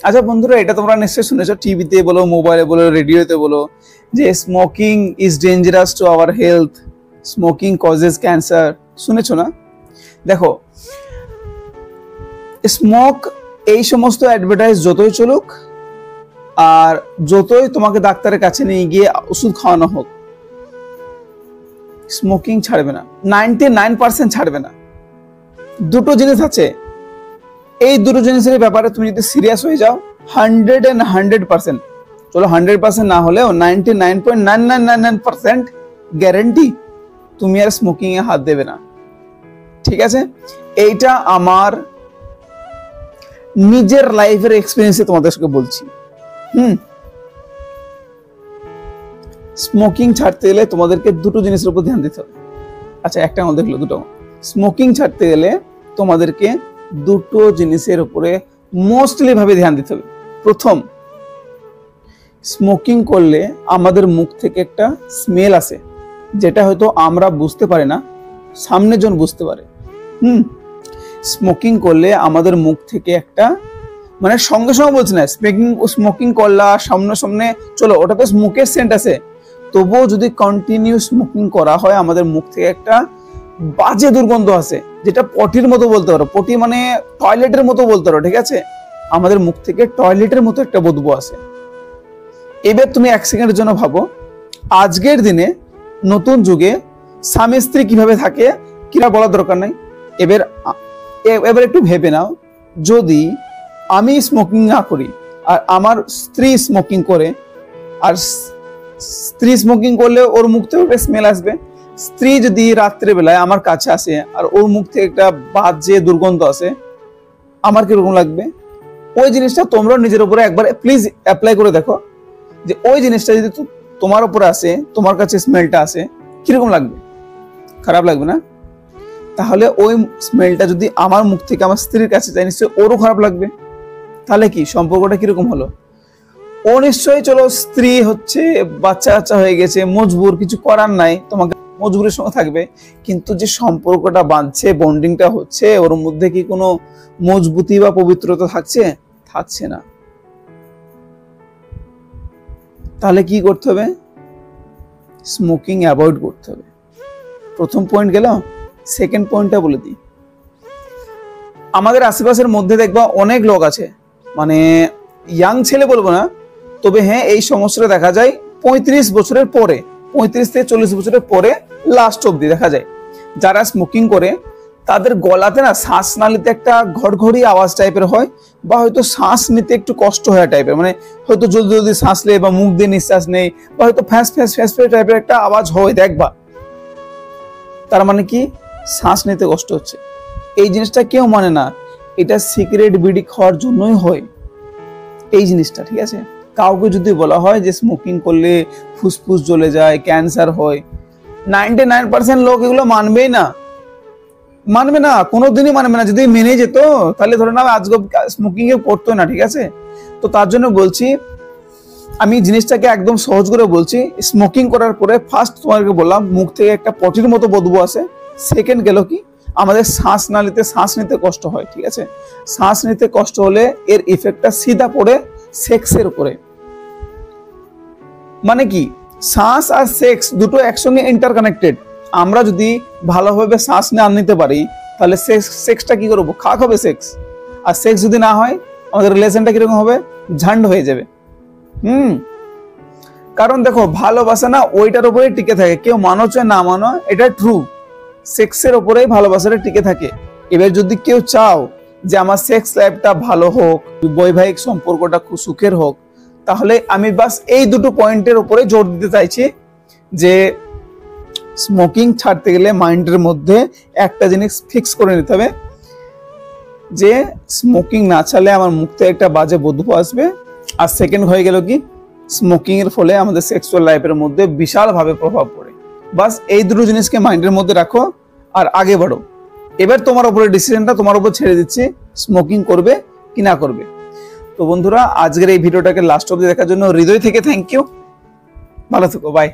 আচ্ছা বন্ধুরা, এটা তোমরা নিশ্চয়ই শুনেছো, টিভিতে বলো, মোবাইলে বলো, রেডিওতে বলো, যে smoking is dangerous to our health, smoking causes cancer. শুনেছো না? দেখো, স্মোক, এই সমস্ত অ্যাডভার্টাইজ যতই চলুক আর যতই তোমাকে ডাক্তারের কাছে নিয়ে গিয়ে ওষুধ খাওয়ানো হোক, স্মোকিং ছাড়বে না, 99% ছাড়বে না। দুটো জিনিস আছে, এই দুটো জিনিসের ব্যাপারে তুমি যদি সিরিয়াস হয়ে যাও, 100% চলো 100% না হলেও 99.9999% গ্যারেন্টি তুমি আর স্মোকিং এ হাত দেবে না। ঠিক আছে? এইটা আমার নিজের লাইফের এক্সপিরিয়েন্সে তোমাদের সঙ্গে বলছি। স্মোকিং ছাড়তে গেলে তোমাদেরকে দুটো জিনিসের উপর ধ্যান দিতে হবে। আচ্ছা, একটা আমাদের হলো, দুটো। স্মোকিং ছাড়তে গেলে তোমাদেরকে দুটো জিনিসের উপরে মোস্টলি ভাবে ধ্যান দিতে হবে। প্রথম, স্মোকিং করলে আমাদের মুখ থেকে একটা স্মেল আসে, যেটা হয়তো আমরা বুঝতে পারি না, সামনের জন বুঝতে পারে। স্মোকিং করলে আমাদের মুখ থেকে একটা, মানে সঙ্গে সঙ্গে বলছি না, স্মোকিং করলা সামনে সামনে চলো, ওটা তো স্মোকের সেন্ট আছে, তবুও যদি কন্টিনিউ স্মোকিং করা হয় আমাদের মুখ থেকে একটা বাজে দুর্গন্ধ আসে, যেটা পটির মতো বলতে পারো, পটি মানে টয়লেটের মতো বলতে পারো। ঠিক আছে? আমাদের মুখ থেকে টয়লেটের মতো একটা বদবু আসে। এবার তুমি এক সেকেন্ডের জন্য ভাবো, আজকের দিনে নতুন যুগে স্বামী স্ত্রী কিভাবে থাকে, কিনা বলার দরকার নাই। এবার একটু ভেবে নাও, যদি আমি স্মোকিং না করি আর আমার স্ত্রী স্মোকিং করে, আর স্ত্রী স্মোকিং করলে ওর মুখ থেকে একটা স্মেল আসবে, স্ত্রী যদি রাত্রে বেলায় আমার কাছে আসে আর ওর মুখ থেকে একটা বাজে দুর্গন্ধ আসে, আমার কিরকম লাগবে? ওই জিনিসটা তোমরা নিজের উপরে একবার প্লিজ অ্যাপ্লাই করে দেখো, যে ওই জিনিসটা যদি তোমার উপরে আসে, তোমার কাছে স্মেলটা আসে, কিরকম লাগবে? খারাপ লাগবে না? তাহলে ওই স্মেলটা যদি আমার মুখ থেকে আমার স্ত্রীর কাছে যায়, নিশ্চয়ই ওরও খারাপ লাগবে। তাহলে কি সম্পর্কটা কিরকম হলো? ও নিশ্চয়ই, চলো স্ত্রী হচ্ছে, বাচ্চা কাচ্চা হয়ে গেছে, মজবুর, কিছু করার নাই, তোমাকে মজবুরের সঙ্গে থাকবে, কিন্তু যে সম্পর্কটা বাঁধছে, বন্ডিংটা হচ্ছে, ওর মধ্যে কি কোনো মজবুতি বা পবিত্রতা থাকছে? থাকছে না। তাহলে কি করতে হবে? স্মোকিং অ্যাভয়েড করতে হবে। প্রথম পয়েন্ট গেল। সেকেন্ড পয়েন্টটা বলে দিই, আমাদের আশেপাশের মধ্যে দেখবা অনেক লোক আছে, মানে ইয়াং ছেলে বলবো না, তবে হ্যাঁ এই সমস্যাটা দেখা যায় 35 বছরের পরে, 35 থেকে 40 বছরের পরে লাস্ট অব্দি দেখা যায়। যারা স্মোকিং করে তাদের গলাতে না, শ্বাস নালিতে একটা ঘড়ঘড়ি আওয়াজ টাইপের হয়, বা হয়তো শ্বাস নিতে একটু কষ্ট হয় টাইপের, মানে হয়তো জলদি জলদি শ্বাস নেয় বা মুখ দিয়ে নিঃশ্বাস নেই, বা হয়তো ফ্যাঁস ফ্যাঁস ফ্যাঁস ফ্যাঁস টাইপের একটা আওয়াজ হয়, দেখবা। তার মানে কি? শ্বাস নিতে কষ্ট হচ্ছে। এই জিনিসটা কেউ মানে না, এটা সিগারেট বিড়ি খাওয়ার জন্যই হয় এই জিনিসটা। ঠিক আছে? কাউকে যদি বলা হয় যে স্মোকিং করলে ফুসফুস জ্বলে যায়, ক্যান্সার হয়, 99% লোক এগুলো মানবেই না, মানবে না, কোনোদিনই মানবে না। যদি মেনে যেত তাহলে ধরে না আজকে স্মোকিং এ পড়তো না। ঠিক আছে? তো তার জন্য বলছি, আমি জিনিসটাকে একদম সহজ করে বলছি। স্মোকিং করার পরে ফার্স্ট তোমাকে বললাম মুখ থেকে একটা পটির মতো বদবু আসে। সেকেন্ড গেল কি, আমাদের শ্বাস নালিতে শ্বাস নিতে কষ্ট হয়। ঠিক আছে? শ্বাস নিতে কষ্ট হলে এর ইফেক্টটা সিধা পড়ে সেক্সের উপরে। মানে কি, শ্বাস আর সেক্স দুটো একসঙ্গে ইন্টারকানেক্টেড। আমরা যদি ভালোভাবে শ্বাস না নিতে পারি, তাহলে সেক্সটা কি করবো? খাক হবে সেক্স। আর সেক্স যদি না হয়, আমাদের রিলেশনটা কিরকম হবে? ঝান্ড হয়ে যাবে। কারণ দেখো, ভালোবাসা না ওইটার উপরেই টিকে থাকে, কেউ মানো চায় না মানো, এটা ট্রু। সেক্সের উপরেই ভালোবাসাটা টিকে থাকে। এবার যদি কেউ চাও যে আমার সেক্স লাইফটা ভালো হোক, বৈবাহিক সম্পর্কটা খুব সুখের হোক, তাহলে আমি বাস এই দুটো পয়েন্টের উপরে জোর দিতে চাইছি, যে স্মোকিং ছাড়তে গেলে মাইন্ডের মধ্যে একটা জিনিস ফিক্স করে নিতে হবে, যে স্মোকিং না ছাড়লে আমার মুখ থেকে একটা বাজে বদবু আসবে। আর সেকেন্ড হয়ে গেল কি, স্মোকিং এর ফলে আমাদের সেক্সুয়াল লাইফের মধ্যে বিশাল ভাবে প্রভাব পড়ে। বাস এই দুটো জিনিসকে মাইন্ডের মধ্যে রাখো আর আগে বাড়ো। এবার তোমার উপরে ডিসিশনটা তোমার উপর ছেড়ে দিচ্ছি, স্মোকিং করবে কি না করবে। তো বন্ধুরা, আজকের এই ভিডিওটাকে লাস্ট অবধি দেখার জন্য হৃদয় থেকে থ্যাংক ইউ। ভালো থেকো, বাই।